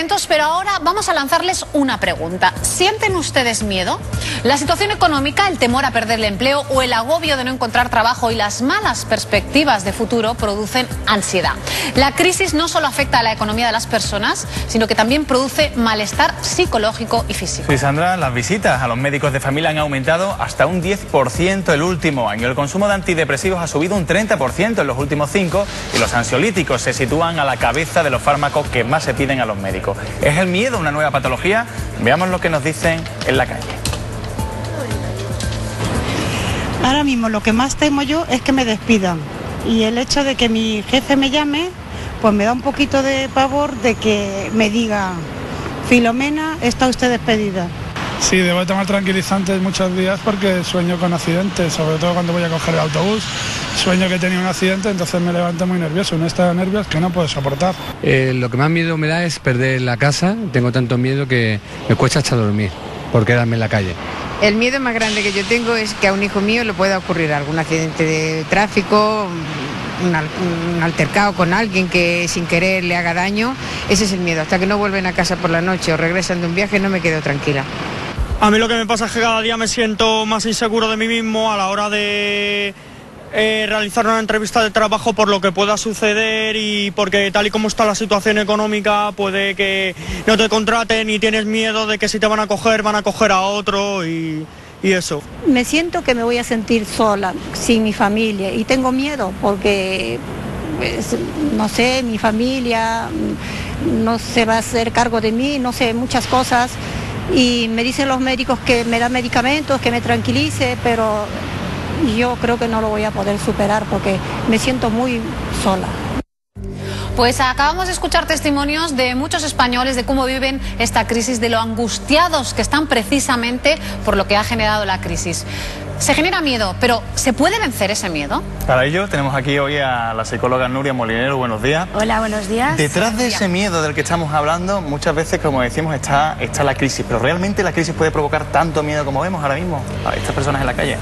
atentos, pero ahora vamos a lanzarles una pregunta. ¿Sienten ustedes miedo? La situación económica, el temor a perder el empleo o el agobio de no encontrar trabajo y las malas perspectivas de futuro producen ansiedad. La crisis no solo afecta a la economía de las personas, sino que también produce malestar psicológico y físico. Sí, Sandra, las visitas a los médicos de familia han aumentado hasta un 10% el último año. El consumo de antidepresivos ha subido un 30% en los últimos 5 y los ansiolíticos se sitúan a la cabeza de los fármacos que más se piden a los médicos. ¿Es el miedo una nueva patología? Veamos lo que nos dicen en la calle. Ahora mismo lo que más temo yo es que me despidan, y el hecho de que mi jefe me llame, pues me da un poquito de pavor de que me diga: Filomena, está usted despedida. Sí, debo tomar tranquilizantes muchos días porque sueño con accidentes, sobre todo cuando voy a coger el autobús. Sueño que he tenido un accidente, entonces me levanto muy nervioso, un estado de nervios que no puedo soportar. Lo que más miedo me da es perder la casa. Tengo tanto miedo que me cuesta hasta dormir por quedarme en la calle. El miedo más grande que yo tengo es que a un hijo mío le pueda ocurrir algún accidente de tráfico, un altercado con alguien que sin querer le haga daño. Ese es el miedo. Hasta que no vuelven a casa por la noche o regresan de un viaje no me quedo tranquila. A mí lo que me pasa es que cada día me siento más inseguro de mí mismo a la hora de realizar una entrevista de trabajo por lo que pueda suceder, y porque tal y como está la situación económica puede que no te contraten y tienes miedo de que si te van a coger a otro y eso. Me siento que me voy a sentir sola, sin mi familia, y tengo miedo porque, no sé, mi familia no se va a hacer cargo de mí, no sé, muchas cosas, y me dicen los médicos que me dan medicamentos, que me tranquilice, pero yo creo que no lo voy a poder superar porque me siento muy sola. Pues acabamos de escuchar testimonios de muchos españoles de cómo viven esta crisis, de lo angustiados que están precisamente por lo que ha generado la crisis. Se genera miedo, pero ¿se puede vencer ese miedo? Para ello tenemos aquí hoy a la psicóloga Nuria Molinero. Buenos días. Hola, buenos días. Detrás de ese miedo del que estamos hablando, muchas veces, como decimos, está la crisis. Pero ¿realmente la crisis puede provocar tanto miedo como vemos ahora mismo a estas personas en la calle?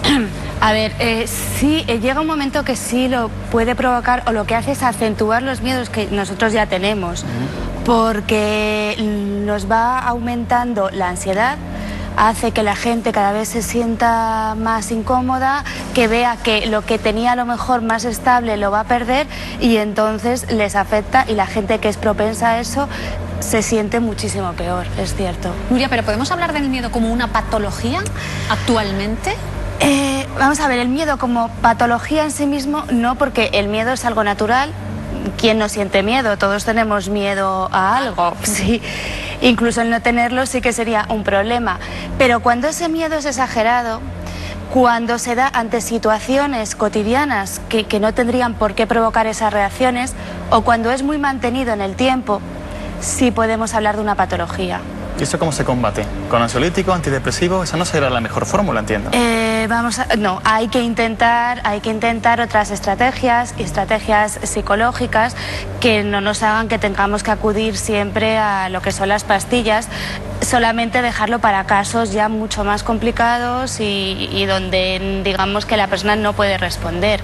A ver, sí, llega un momento que sí lo puede provocar, o lo que hace es acentuar los miedos que nosotros ya tenemos, porque nos va aumentando la ansiedad, hace que la gente cada vez se sienta más incómoda, que vea que lo que tenía a lo mejor más estable lo va a perder, y entonces les afecta, y la gente que es propensa a eso se siente muchísimo peor, es cierto. Nuria, ¿pero podemos hablar del miedo como una patología actualmente? Vamos a ver, el miedo como patología en sí mismo no, porque el miedo es algo natural. ¿Quién no siente miedo? Todos tenemos miedo a algo, sí. Incluso el no tenerlo sí que sería un problema. Pero cuando ese miedo es exagerado, cuando se da ante situaciones cotidianas que no tendrían por qué provocar esas reacciones, o cuando es muy mantenido en el tiempo, sí podemos hablar de una patología. ¿Y eso cómo se combate? ¿Con ansiolíticos, antidepresivos? Esa no será la mejor fórmula, entiendo. No, hay que intentar otras estrategias psicológicas que no nos hagan que tengamos que acudir siempre a lo que son las pastillas, solamente dejarlo para casos ya mucho más complicados y donde digamos que la persona no puede responder.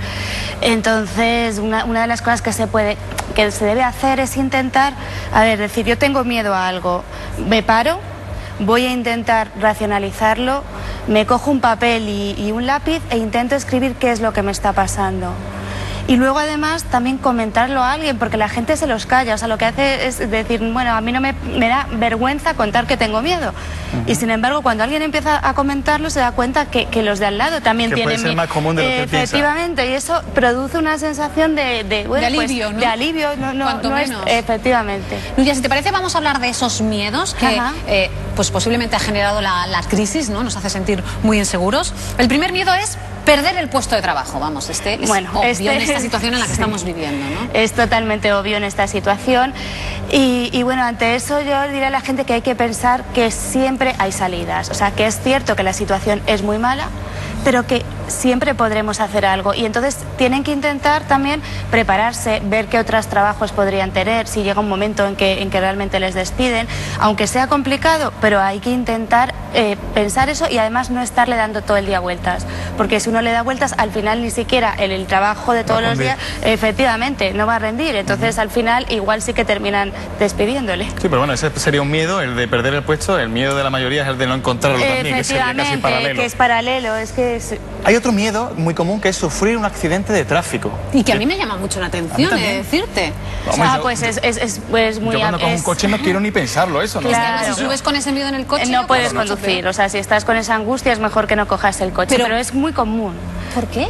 Entonces, una de las cosas que se debe hacer es intentar, decir, yo tengo miedo a algo, me paro, voy a intentar racionalizarlo, me cojo un papel y un lápiz e intento escribir qué es lo que me está pasando. Y luego además también comentarlo a alguien, porque la gente se los calla, o sea, lo que hace es decir, bueno, a mí no me da vergüenza contar que tengo miedo. Y sin embargo, cuando alguien empieza a comentarlo, se da cuenta que los de al lado también tienen miedo. Puede ser más común de lo que piensa. Efectivamente, y eso produce una sensación de alivio, pues, ¿no? De alivio, Cuanto menos. Efectivamente. Nuria, si te parece, vamos a hablar de esos miedos que pues posiblemente ha generado la crisis, ¿no? Nos hace sentir muy inseguros. El primer miedo es perder el puesto de trabajo, vamos, es obvio en esta situación en la que estamos viviendo, ¿no? Es totalmente obvio en esta situación y bueno, ante eso yo diré a la gente que hay que pensar que siempre hay salidas, o sea, que es cierto que la situación es muy mala, pero que siempre podremos hacer algo. Y entonces tienen que intentar también prepararse, ver qué otros trabajos podrían tener, si llega un momento en que realmente les despiden, aunque sea complicado, pero hay que intentar pensar eso y además no estarle dando todo el día vueltas, porque si uno le da vueltas, al final ni siquiera el trabajo de todos los días, efectivamente, no va a rendir. Entonces al final igual sí que terminan despidiéndole. Sí, pero bueno, ese sería un miedo, el de perder el puesto. El miedo de la mayoría es el de no encontrarlo también, que sería casi paralelo. Que es paralelo, es que es... Hay otro miedo muy común, que es sufrir un accidente de tráfico. Y que a mí me llama mucho la atención, he de decirte. Pues es muy... Yo cuando cojo un coche no quiero ni pensarlo, eso, ¿no? Claro. Si subes con ese miedo en el coche... No puedes conducir, o sea, si estás con esa angustia es mejor que no cojas el coche, pero es muy común. ¿Por qué?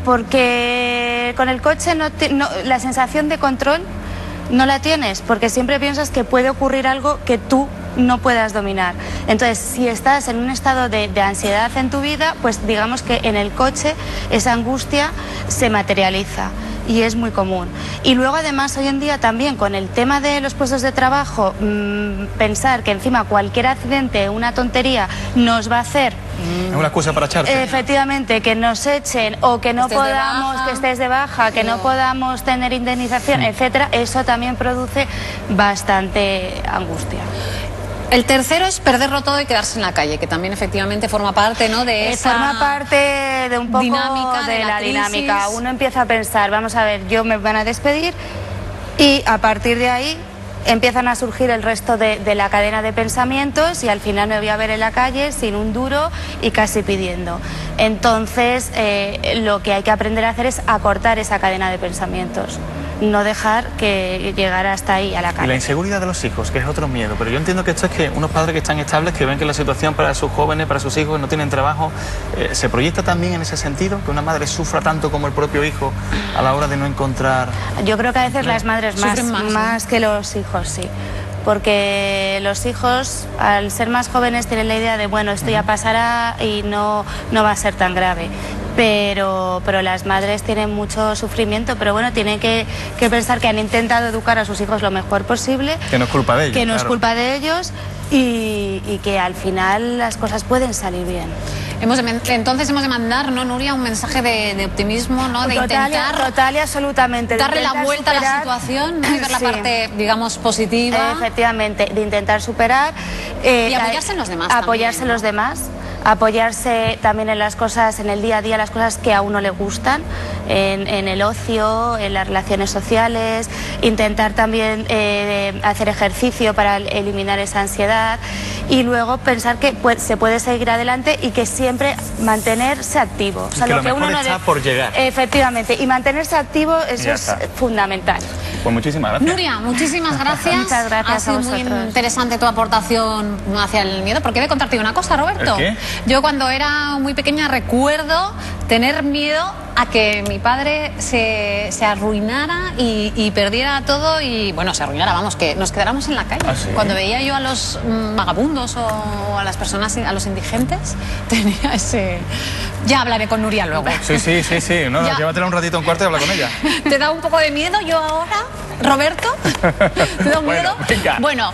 Porque con el coche la sensación de control no la tienes, porque siempre piensas que puede ocurrir algo que tú no puedas dominar. Entonces, si estás en un estado de ansiedad en tu vida, pues digamos que en el coche esa angustia se materializa. Y es muy común. Y luego además hoy en día también con el tema de los puestos de trabajo, pensar que encima cualquier accidente, una tontería, nos va a hacer... Es una excusa para echarte. Efectivamente, que nos echen o que no podamos, que estés de baja, que no podamos tener indemnización, etcétera, eso también produce bastante angustia. El tercero es perderlo todo y quedarse en la calle, que también efectivamente forma parte, ¿no?, de esa... Forma parte de un poco dinámica de la crisis. dinámica. Uno empieza a pensar, vamos a ver, yo me van a despedir y a partir de ahí empiezan a surgir el resto de la cadena de pensamientos y al final me voy a ver en la calle sin un duro y casi pidiendo. Entonces, lo que hay que aprender a hacer es acortar esa cadena de pensamientos. No dejar que llegara hasta ahí a la calle. Y la inseguridad de los hijos, que es otro miedo. Pero yo entiendo que esto es que unos padres que están estables, que ven que la situación para sus jóvenes, para sus hijos, no tienen trabajo, ¿se proyecta también en ese sentido? Que una madre sufra tanto como el propio hijo a la hora de no encontrar... Yo creo que a veces las madres más que los hijos, sí. Porque los hijos, al ser más jóvenes, tienen la idea de, bueno, esto ya pasará y no va a ser tan grave. Pero las madres tienen mucho sufrimiento, pero bueno, tienen que pensar que han intentado educar a sus hijos lo mejor posible. Que no es culpa de ellos. Que no es culpa de ellos y que al final las cosas pueden salir bien. Entonces hemos de mandar, ¿no, Nuria, un mensaje de optimismo, ¿no? De intentar... Total y absolutamente. Darle la vuelta a la situación, ¿no? Y ver la parte, digamos, positiva. Efectivamente, de intentar superar. Y apoyarse en los demás apoyarse en los demás. Apoyarse también en las cosas, en el día a día, las cosas que a uno le gustan, en el ocio, en las relaciones sociales, intentar también hacer ejercicio para eliminar esa ansiedad y luego pensar que se puede seguir adelante y que siempre mantenerse activo. O sea, que lo mejor está por llegar. Efectivamente, y mantenerse activo, eso es fundamental. Pues muchísimas gracias. Nuria, muchísimas gracias. Muchas gracias. Ha sido muy interesante tu aportación hacia el miedo, porque he de contarte una cosa, Roberto. ¿El qué? Yo cuando era muy pequeña recuerdo tener miedo a que mi padre se arruinara y perdiera todo y, bueno, se arruinara, vamos, que nos quedáramos en la calle. ¿Ah, sí? Cuando veía yo a los vagabundos o a las personas, a los indigentes, tenía ese... Ya hablaré con Nuria luego. Sí. No, llévatela un ratito, un cuarto y habla con ella. ¿Te da un poco de miedo yo ahora, Roberto? ¿Te da miedo? Bueno, venga. Bueno.